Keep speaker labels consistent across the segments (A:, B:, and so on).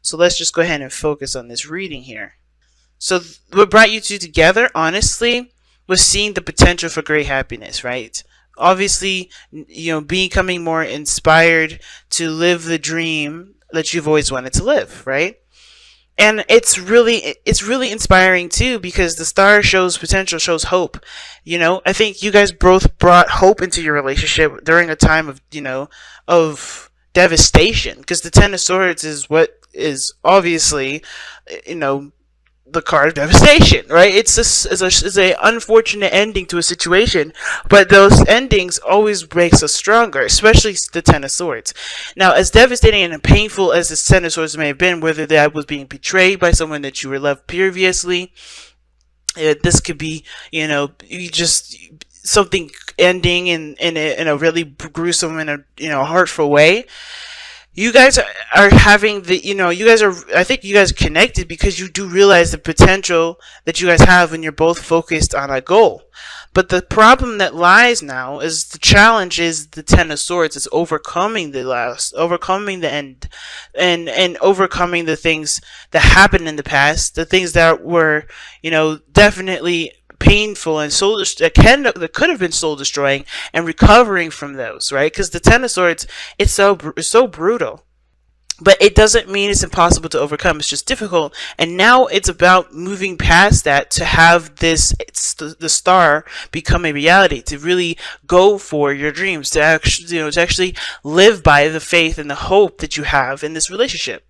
A: So let's just go ahead and focus on this reading here. So what brought you two together, honestly, was seeing the potential for great happiness, right? Obviously, becoming more inspired to live the dream that you've always wanted to live, right? And it's really inspiring too, because the star shows potential, shows hope. I think you guys both brought hope into your relationship during a time of devastation, because the Ten of Swords is what is obviously, you know the card of devastation, right? It's a unfortunate ending to a situation, but those endings always makes us stronger, especially the Ten of Swords. Now, as devastating and painful as the Ten of Swords may have been, whether that was being betrayed by someone that you were loved previously, this could be, you just something ending in a really gruesome and a hurtful way. You guys are having I think you guys are connected because you do realize the potential that you guys have when you're both focused on a goal. But the problem that lies now is the challenge is the Ten of Swords is overcoming overcoming the end, and overcoming the things that happened in the past, the things that were, definitely painful and that could have been soul destroying, and recovering from those, right? Because the Ten of Swords, it's so brutal, but it doesn't mean it's impossible to overcome. It's just difficult, and now it's about moving past that to have the star become a reality, to really go for your dreams, to actually live by the faith and the hope that you have in this relationship.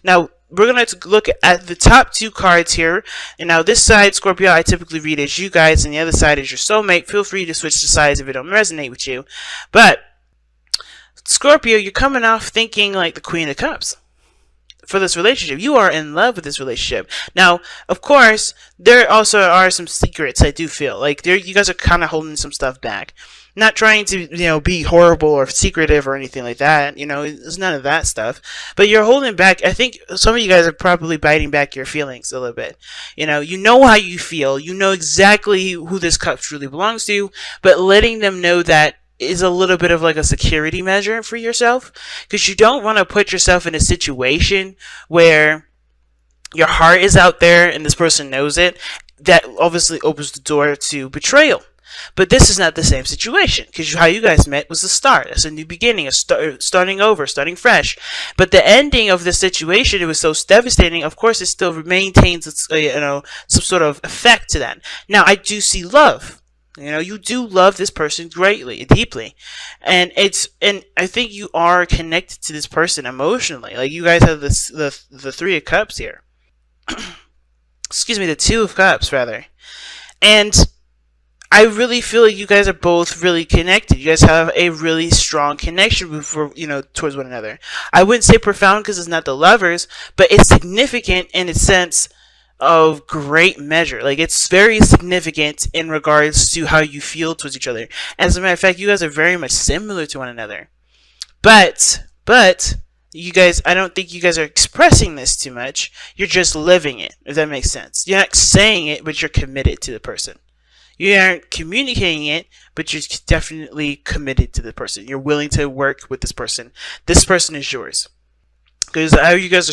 A: Now, we're going to look at the top two cards here. And now this side, Scorpio, I typically read as you guys, and the other side is your soulmate. Feel free to switch the sides if it don't resonate with you. But, Scorpio, you're coming off thinking like the Queen of Cups for this relationship. You are in love with this relationship. Now, of course, there also are some secrets. I do feel like you guys are kind of holding some stuff back. Not trying to, be horrible or secretive or anything like that. There's none of that stuff. But you're holding back. I think some of you guys are probably biting back your feelings a little bit. You know how you feel. You know exactly who this cup truly belongs to. But letting them know that is a little bit of like a security measure for yourself. Because you don't want to put yourself in a situation where your heart is out there and this person knows it. That obviously opens the door to betrayal. But this is not the same situation, because how you guys met was the start. That's a new beginning, starting over, starting fresh. But the ending of the situation, it was so devastating. Of course, it still maintains its, some sort of effect to that. Now, I do see love. You do love this person greatly, deeply, and I think you are connected to this person emotionally. Like, you guys have the Three of Cups here. Excuse me, the Two of Cups rather, and I really feel like you guys are both really connected. You guys have a really strong connection towards one another. I wouldn't say profound because it's not the lovers, but it's significant in a sense of great measure. Like, it's very significant in regards to how you feel towards each other. As a matter of fact, you guys are very much similar to one another. But you guys, I don't think you guys are expressing this too much. You're just living it, if that makes sense. You're not saying it, but you're committed to the person. You aren't communicating it, but you're definitely committed to the person. You're willing to work with this person. This person is yours. Because how you guys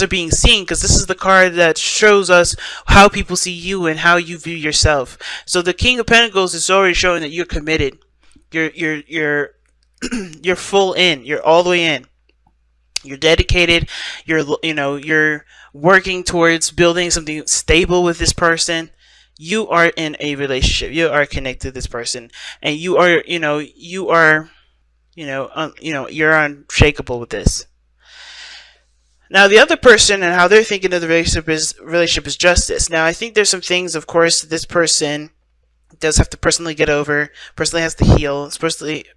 A: are being seen, because this is the card that shows us how people see you and how you view yourself. So the King of Pentacles is already showing that you're committed. You're full in. You're all the way in. You're dedicated. You're working towards building something stable with this person. You are in a relationship. You are connected to this person, and you're unshakable with this. Now, the other person and how they're thinking of the relationship is justice. Now, I think there's some things, of course, that this person does have to personally get over, personally has to heal,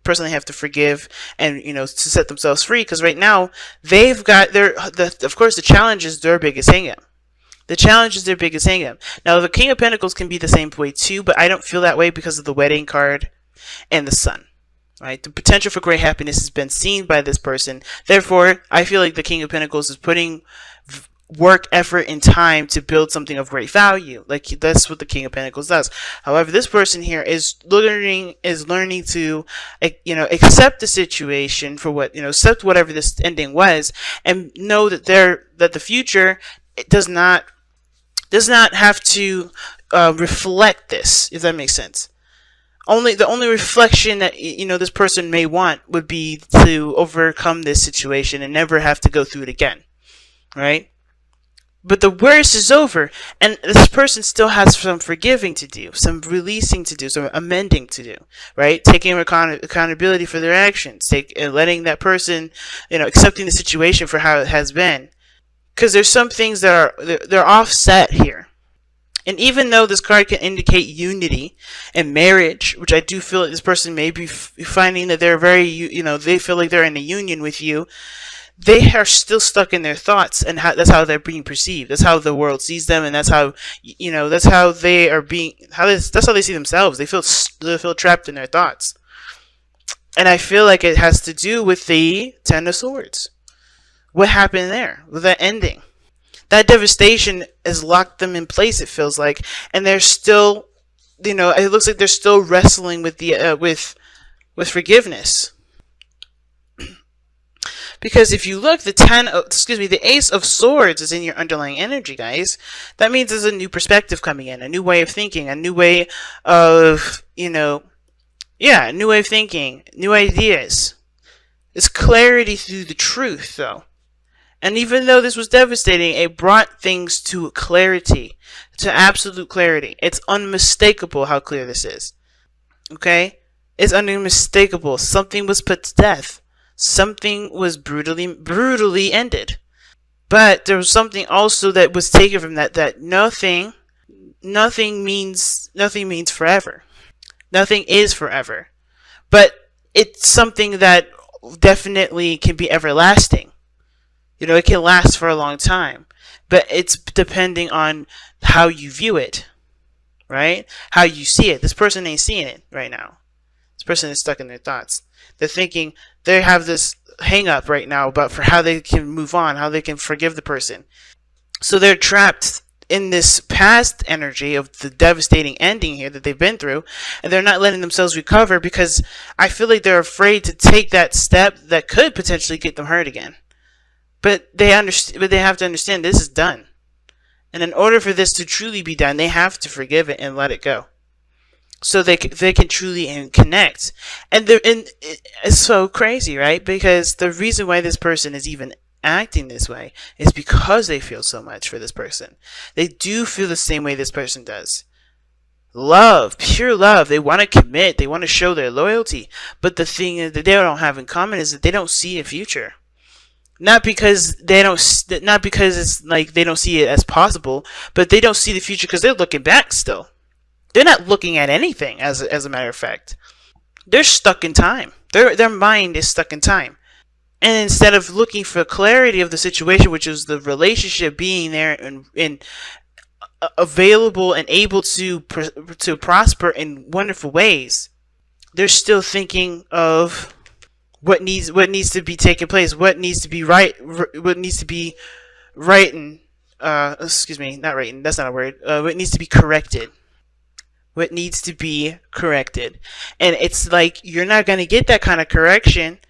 A: personally have to forgive, and to set themselves free. Because right now they've got of course, the challenge is their biggest hang-up. The challenge is their biggest hang-up. Now, the King of Pentacles can be the same way too, but I don't feel that way because of the Wedding card and the Sun. Right? The potential for great happiness has been seen by this person. Therefore, I feel like the King of Pentacles is putting work, effort, and time to build something of great value. Like that's what the King of Pentacles does. However, this person here is learning to, accept the situation for what, accept whatever this ending was, and know that the future, it does not have to reflect this, if that makes sense. The only reflection that this person may want would be to overcome this situation and never have to go through it again, right? But the worst is over, and this person still has some forgiving to do, some releasing to do, some amending to do, right? Taking accountability for their actions, letting that person, accepting the situation for how it has been. Because there's some things that are they're offset here. And even though this card can indicate unity and marriage, which I do feel like this person may be finding that they're they feel like they're in a union with you, they are still stuck in their thoughts, and that's how they're being perceived. That's how the world sees them, and that's how that's how they are being. That's how they see themselves. They feel trapped in their thoughts, and I feel like it has to do with the Ten of Swords. What happened there with that ending? That devastation has locked them in place. It feels like, and they're still, it looks like they're still wrestling with the with forgiveness. Because if you look, the Ace of Swords is in your underlying energy, guys. That means there's a new perspective coming in, a new way of thinking, a new way of, a new way of thinking, new ideas. It's clarity through the truth, though. And even though this was devastating, it brought things to clarity, to absolute clarity. It's unmistakable how clear this is. Okay? It's unmistakable. Something was put to death. Something was brutally ended. But there was something also that was taken from that nothing means forever. Nothing is forever. But it's something that definitely can be everlasting. It can last for a long time. But it's depending on how you view it. Right? How you see it. This person ain't seeing it right now. This person is stuck in their thoughts. They're thinking, they have this hang up right now about for how they can move on, how they can forgive the person. So they're trapped in this past energy of the devastating ending here that they've been through, and they're not letting themselves recover because I feel like they're afraid to take that step that could potentially get them hurt again. But they have to understand this is done. And in order for this to truly be done, they have to forgive it and let it go. So they can truly connect. And it's so crazy, right? Because the reason why this person is even acting this way is because they feel so much for this person. They do feel the same way this person does. Love, pure love. They want to commit. They want to show their loyalty. But the thing that they don't have in common is that they don't see a future. Not because it's like they don't see it as possible, but they don't see the future because they're looking back still. They're not looking at anything, as a matter of fact. They're stuck in time. Their mind is stuck in time. And instead of looking for clarity of the situation, which is the relationship being there and available and able to prosper in wonderful ways, they're still thinking of what needs to be taking place, what needs to be right, what needs to be right, and not right. That's not a word. What needs to be corrected. What needs to be corrected. And it's like you're not going to get that kind of correction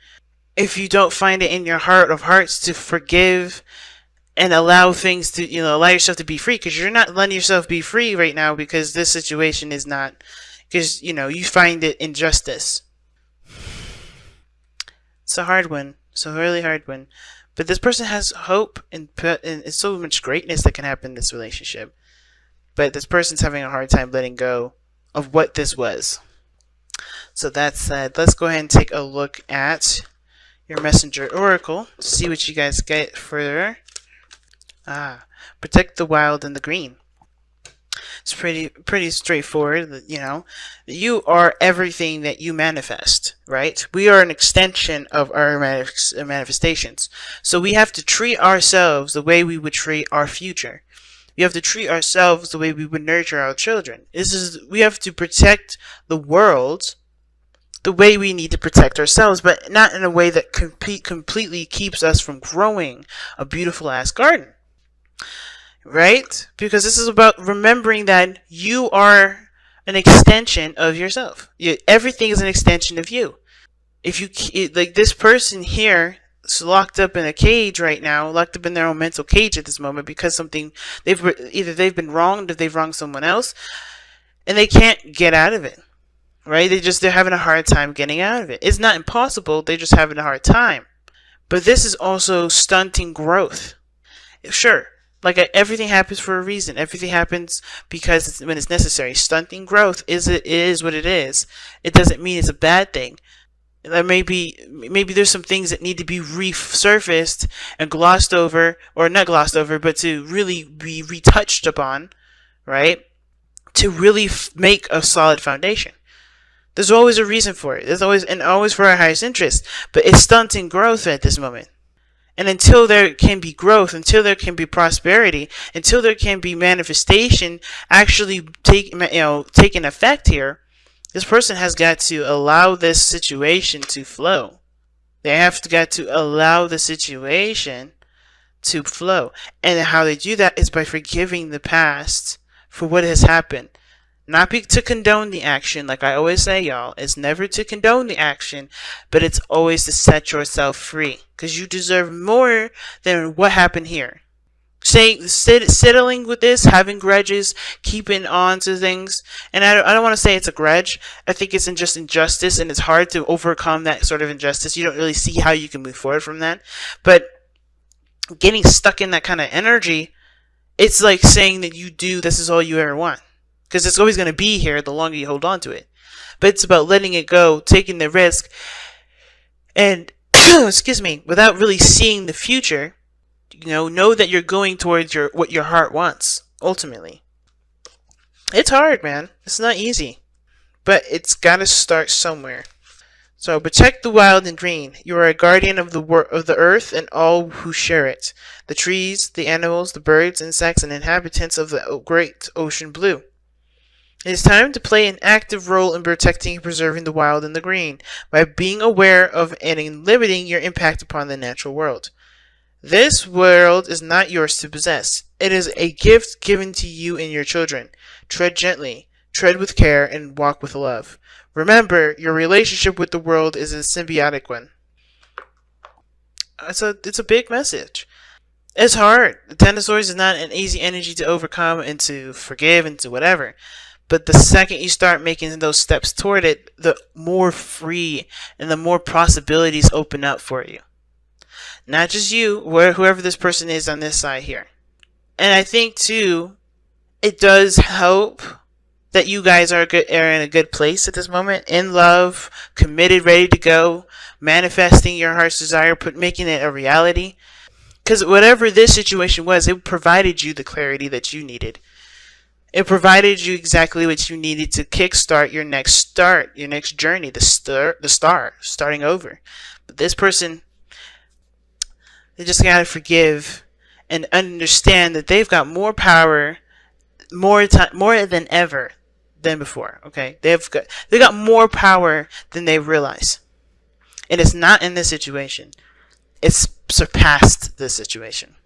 A: if you don't find it in your heart of hearts to forgive and allow things to, allow yourself to be free, because you're not letting yourself be free right now because this situation is not, because, you find it injustice. It's a hard one. It's a really hard one. But this person has hope and so much greatness that can happen in this relationship. But this person's having a hard time letting go of what this was. So that said, let's go ahead and take a look at your messenger oracle. See what you guys get further. Protect the wild and the green. It's pretty straightforward. You are everything that you manifest, right? We are an extension of our manifestations. So we have to treat ourselves the way we would treat our future. We have to treat ourselves the way we would nurture our children. We have to protect the world the way we need to protect ourselves, but not in a way that completely keeps us from growing a beautiful ass garden. right? Because this is about remembering that you are an extension of yourself. Everything is an extension of you. If you like this person here is locked up in a cage right now, locked up in their own mental cage at this moment because something they've been wronged, or they've wronged someone else, and they can't get out of it. Right? They're having a hard time getting out of it. It's not impossible, they're just having a hard time. But this is also stunting growth. Sure, like everything happens for a reason. Everything happens because when it's necessary. Stunting growth is what it is. It doesn't mean it's a bad thing. There maybe there's some things that need to be resurfaced and glossed over, or not glossed over, but to really be retouched upon, right? To really make a solid foundation. There's always a reason for it. There's always for our highest interest. But it's stunting growth at this moment. And until there can be growth, until there can be prosperity, until there can be manifestation actually taking effect here, this person has got to allow this situation to flow. They have got to allow the situation to flow. And how they do that is by forgiving the past for what has happened. Not to condone the action, like I always say, y'all. It's never to condone the action, but it's always to set yourself free. Because you deserve more than what happened here. Settling with this, having grudges, keeping on to things. And I don't want to say it's a grudge. I think it's just injustice, and it's hard to overcome that sort of injustice. You don't really see how you can move forward from that. But getting stuck in that kind of energy, it's like saying that this is all you ever want. Because it's always going to be here the longer you hold on to it. But it's about letting it go, taking the risk, and, excuse me, without really seeing the future, know that you're going towards what your heart wants, ultimately. It's hard, man. It's not easy. But it's got to start somewhere. So, protect the wild and green. You are a guardian of the earth and all who share it. The trees, the animals, the birds, insects, and inhabitants of the great ocean blue. It is time to play an active role in protecting and preserving the wild and the green by being aware of and limiting your impact upon the natural world. This world is not yours to possess. It is a gift given to you and your children. Tread gently, tread with care, and walk with love. Remember, your relationship with the world is a symbiotic one. It's a big message. It's hard. The Ten of Swords is not an easy energy to overcome and to forgive and to whatever. But the second you start making those steps toward it, the more free and the more possibilities open up for you. Not just you, whoever this person is on this side here. And I think, too, it does help that you guys are in a good place at this moment. In love, committed, ready to go, manifesting your heart's desire, making it a reality. Because whatever this situation was, it provided you the clarity that you needed. It provided you exactly what you needed to kickstart your next journey, starting over. But this person, they just gotta forgive and understand that they've got more power, more than ever than before. Okay, they got more power than they realize, and it's not in this situation. It's surpassed this situation.